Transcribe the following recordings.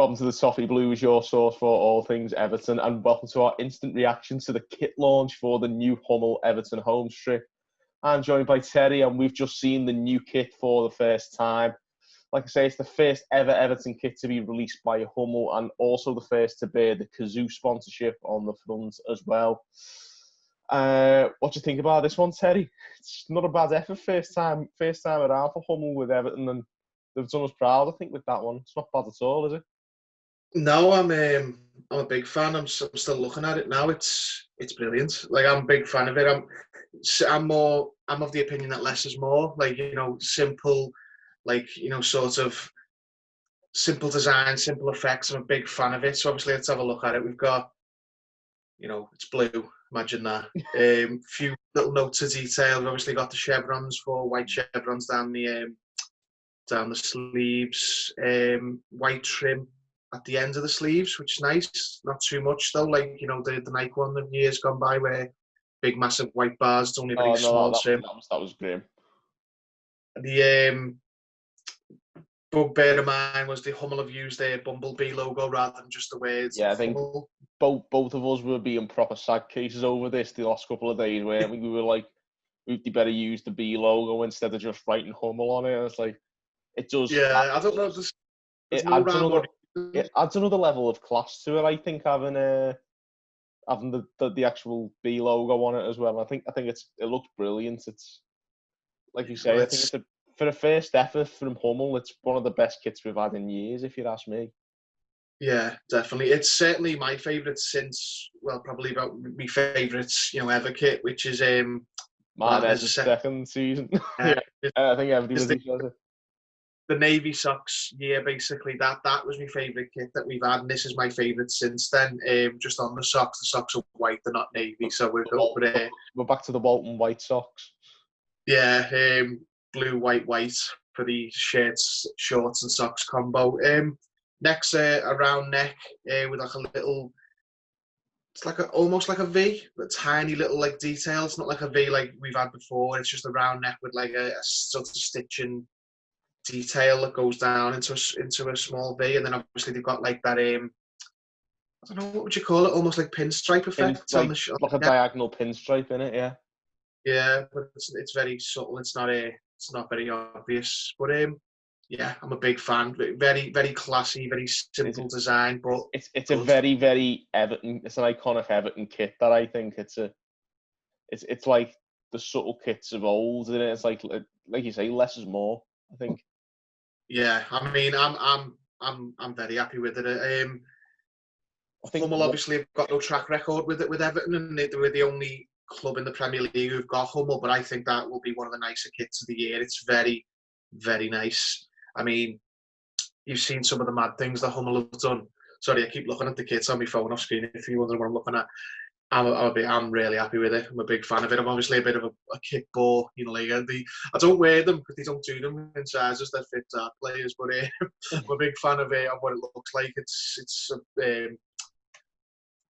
Welcome to the Toffee Blues, your source for all things Everton, and welcome to our instant reaction to the kit launch for the new Hummel Everton home strip. I'm joined by Terry, and we've just seen the new kit for the first time. Like I say, it's the first ever Everton kit to be released by Hummel, and also the first to bear the Kazoo sponsorship on the front as well. What do you think about this one, Terry? It's not a bad effort, first time around for Hummel with Everton, and they've done us proud, I think, with that one. It's not bad at all, is it? No, I'm a big fan. I'm still looking at it now. It's brilliant. Like, I'm a big fan of it. I'm of the opinion that less is more. Like, simple, sort of simple design, simple effects. I'm a big fan of it. So obviously, let's have a look at it. We've got, it's blue. Imagine that. Few little notes of detail. We've obviously got the chevrons, 4 white chevrons down the sleeves. White trim at the end of the sleeves, which is nice. Not too much though, like the Nike one of years gone by, where big massive white bars, only very small trim. That was grim. The bugbear of mine was the Hummel have used their Bumblebee logo rather than just the words. Yeah, I think Hummel. both of us were being proper sad cases over this the last couple of days, where we were like, we better use the B logo instead of just writing Hummel on it. And it's like, it does. Yeah, I don't know. It adds another level of class to it. I think having the actual B logo on it as well. I think it looks brilliant. It's like you say. I think for a first effort from Hummel, it's one of the best kits we've had in years, if you ask me. Yeah, definitely. It's certainly my favourite since, well, probably about my favourites, ever kit, which is Mine as a second season. Yeah, I think everybody says it. The navy socks, yeah, basically that was my favourite kit that we've had, and this is my favourite since then. Just on the socks are white, they're not navy, so we're back to the Walton white socks. Yeah, blue, white for the shirts, shorts, and socks combo. Next, a round neck with like a little. It's like almost like a V, but tiny little like detail. It's not like a V like we've had before. It's just a round neck with like a sort of stitching detail that goes down into a small V, and then obviously they've got like that I don't know, what would you call it, almost like pinstripe effect on the like a diagonal pinstripe in it. Yeah, but it's very subtle. It's not very obvious, but yeah, I'm a big fan. Very, very classy, very simple design, but it's a very, very Everton. It's an iconic Everton kit that I think it's like the subtle kits of old, and it's like you say, less is more, I think. Yeah, I mean, I'm very happy with it. I think Hummel obviously have got no track record with Everton, and they were the only club in the Premier League who've got Hummel. But I think that will be one of the nicer kits of the year. It's very, very nice. I mean, you've seen some of the mad things that Hummel have done. Sorry, I keep looking at the kits on my phone off screen. If you wonder what I'm looking at, I'm really happy with it. I'm a big fan of it. I'm obviously a bit of a kit bore, I don't wear them because they don't do them in sizes that fit our players. But I'm a big fan of it, of what it looks like. It's a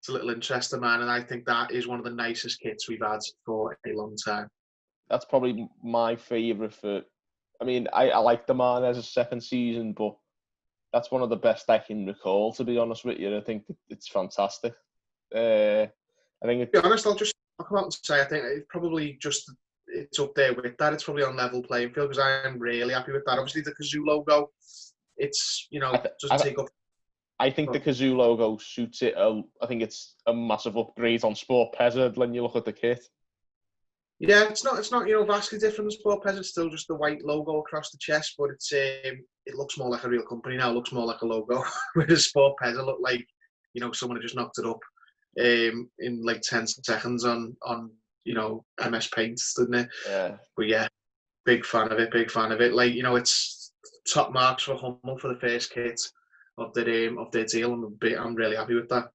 little interest of mine, and I think that is one of the nicest kits we've had for a long time. That's probably my favourite for. I mean, I like the man as a second season, but that's one of the best I can recall, to be honest with you. I think it's fantastic. I think to be honest, I'll come out and say I think it's up there with that. It's probably on level playing field because I'm really happy with that. Obviously, the Kazoo logo, it's doesn't take up. I think the Kazoo logo suits it. I think it's a massive upgrade on Sport Pezza when you look at the kit. Yeah, it's not vastly different than Sport Pezza. It's still just the white logo across the chest, but it looks more like a real company now. It looks more like a logo. Whereas Sport Pezza looked like someone had just knocked it up in like 10 seconds on MS Paint, didn't it? Yeah. But yeah, big fan of it. Like, it's top marks for Hummel for the first kit of their deal, and I'm really happy with that.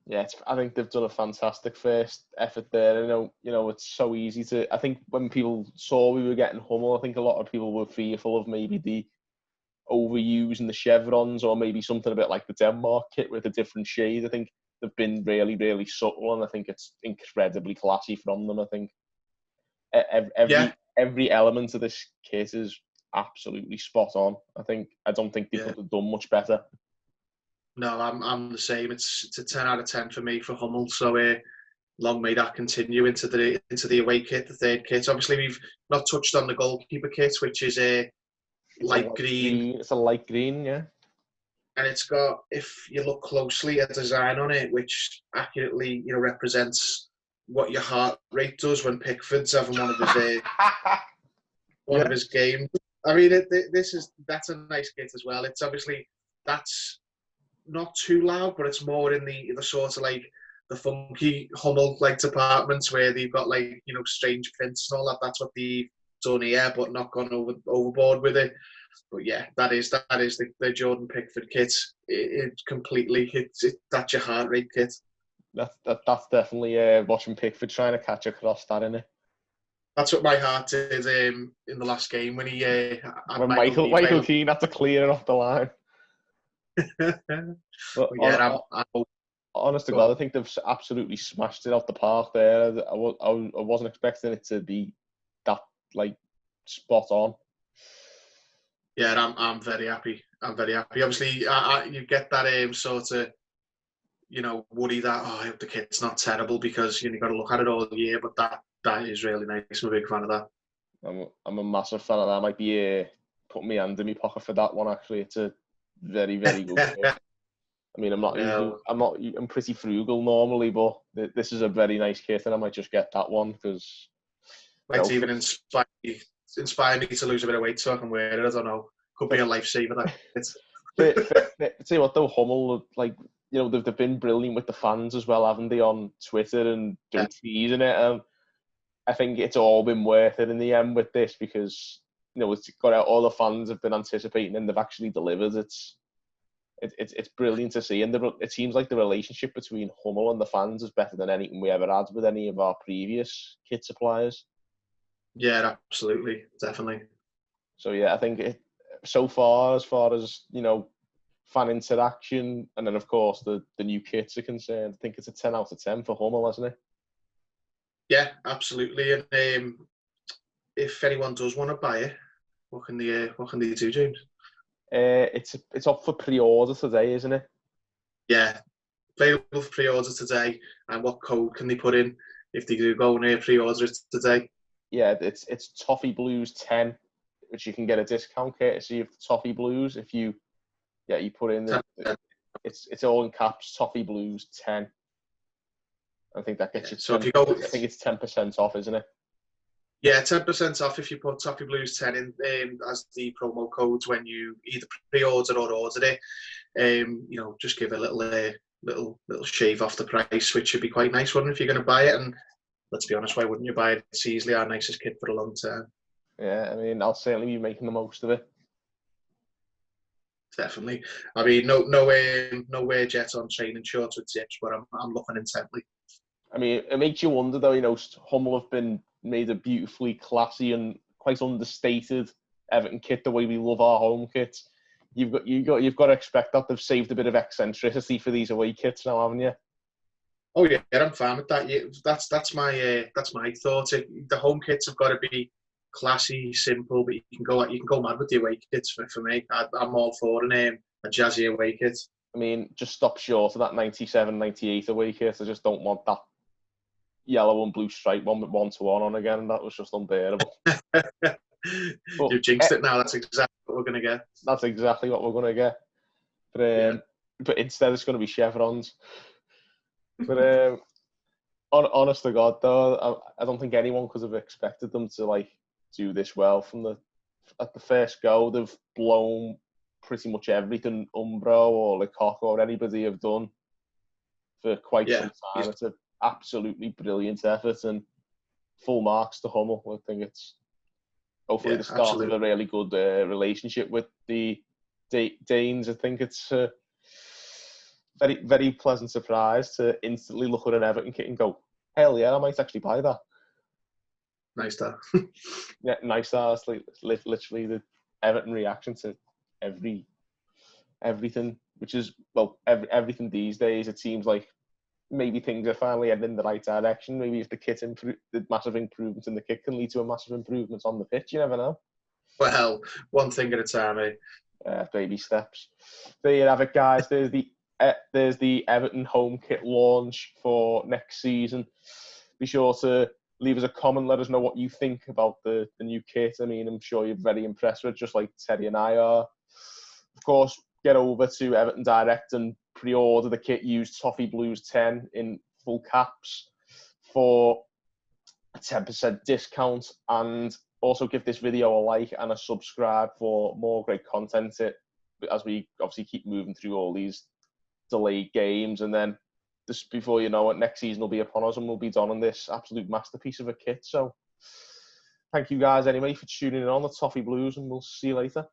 Yeah, I think they've done a fantastic first effort there. It's so easy to. I think when people saw we were getting Hummel, I think a lot of people were fearful of maybe the overusing the chevrons, or maybe something a bit like the Denmark kit with a different shade. I think they've been really, really subtle, and I think it's incredibly classy from them. I think every element of this kit is absolutely spot on. I don't think they could have done much better. No, I'm the same. It's a 10 out of 10 for me for Hummel. So long may that continue into the away kit, the third kit. Obviously, we've not touched on the goalkeeper kit, which is a light green. It's a light green, yeah. And it's got, if you look closely, a design on it which accurately, represents what your heart rate does when Pickford's having one of his one of his games. I mean, that's a nice kit as well. It's obviously that's not too loud, but it's more in the sort of like the funky Hummel like departments where they've got like strange prints and all that. That's what they've done here, but not gone overboard with it. But yeah, that is the Jordan Pickford kit. It completely hits it. That's your heart rate kit. That's definitely watching Pickford trying to catch across that, isn't it? That's what my heart did in the last game when he when Michael Keane had to clear it off the line. But yeah, honest to God, I think they've absolutely smashed it off the park there. I wasn't expecting it to be that like spot on. Yeah, I'm very happy. I'm very happy. Obviously, you get that sort of worry that I hope the kit's not terrible because you've got to look at it all year. But that is really nice. I'm a big fan of that. I'm a massive fan of that. I might be putting my hand in my pocket for that one. Actually, it's a very, very good kit. I mean, I'm pretty frugal normally, but this is a very nice kit, and I might just get that one because might even inspire me to lose a bit of weight so I can wear it. I don't know. Could be a lifesaver. Tell you what, though, Hummel, like they've been brilliant with the fans as well, haven't they, on Twitter and doing teasing it. I think it's all been worth it in the end with this because it's got out. All the fans have been anticipating, and they've actually delivered. It's brilliant to see, and it seems like the relationship between Hummel and the fans is better than anything we ever had with any of our previous kit suppliers. Yeah, absolutely, definitely. So yeah, I think so far as fan interaction, and then of course the new kits are concerned, I think it's a 10 out of 10 for Hummel, hasn't it? Yeah, absolutely. And if anyone does want to buy it, what can they do, James? It's up for pre-order today, isn't it? Yeah, available for pre-order today. And what code can they put in if they do go and pre-order it today? Yeah, it's Toffee Blues 10, which you can get a discount courtesy of Toffee Blues if you put in it's all in caps, Toffee Blues 10. I think that gets you. So if you go, I think it's 10% off, isn't it? Yeah, 10% off if you put Toffee Blues 10 in as the promo codes when you either pre-order or order it. Just give a little shave off the price, which would be quite nice, wouldn't it, if you're going to buy it? And let's be honest, why wouldn't you buy it? It's easily our nicest kit for a long time. Yeah, I mean, I'll certainly be making the most of it. Definitely. I mean, no way jet on training shorts with tips, but I'm looking intently. I mean, it makes you wonder though. Hummel have been made a beautifully classy and quite understated Everton kit the way we love our home kits. You've got to expect that they've saved a bit of eccentricity for these away kits now, haven't you? Oh yeah, I'm fine with that. Yeah, that's my thought. The home kits have got to be classy, simple, but you can go mad with the away kits for me. I'm all for a jazzy away kit. I mean, just stop short of that 97, 98 away kit. I just don't want that yellow and blue stripe one with 1-1 on again. That was just unbearable. You've jinxed it now. That's exactly what we're going to get. That's exactly what we're going to get. But instead it's going to be chevrons. But honest to God, though, I don't think anyone could have expected them to do this well at the first go. They've blown pretty much everything Umbro or Lecoq or anybody have done for quite some time. It's an absolutely brilliant effort and full marks to Hummel. I think it's hopefully the start of a really good relationship with the Danes. I think it's a very, very pleasant surprise to instantly look at an Everton kit and go, hell yeah, I might actually buy that. Nice that. Yeah, nice that. It's literally the Everton reaction to everything, which is, everything these days. It seems like maybe things are finally heading in the right direction. Maybe if the massive improvements in the kit can lead to a massive improvement on the pitch, you never know. Well, one thing at a time, eh? Baby steps. There you have it, guys. There's the there's the Everton home kit launch for next season. Be sure to leave us a comment. Let us know what you think about the new kit. I mean, I'm sure you're very impressed with it, just like Teddy and I are. Of course, get over to Everton Direct and pre-order the kit. Use Toffee Blues 10 in full caps for a 10% discount, and also give this video a like and a subscribe for more great content as we obviously keep moving through all these delayed games. And then just before you know it, next season will be upon us and we'll be donning this absolute masterpiece of a kit. So thank you guys anyway for tuning in on the Toffee Blues, and we'll see you later.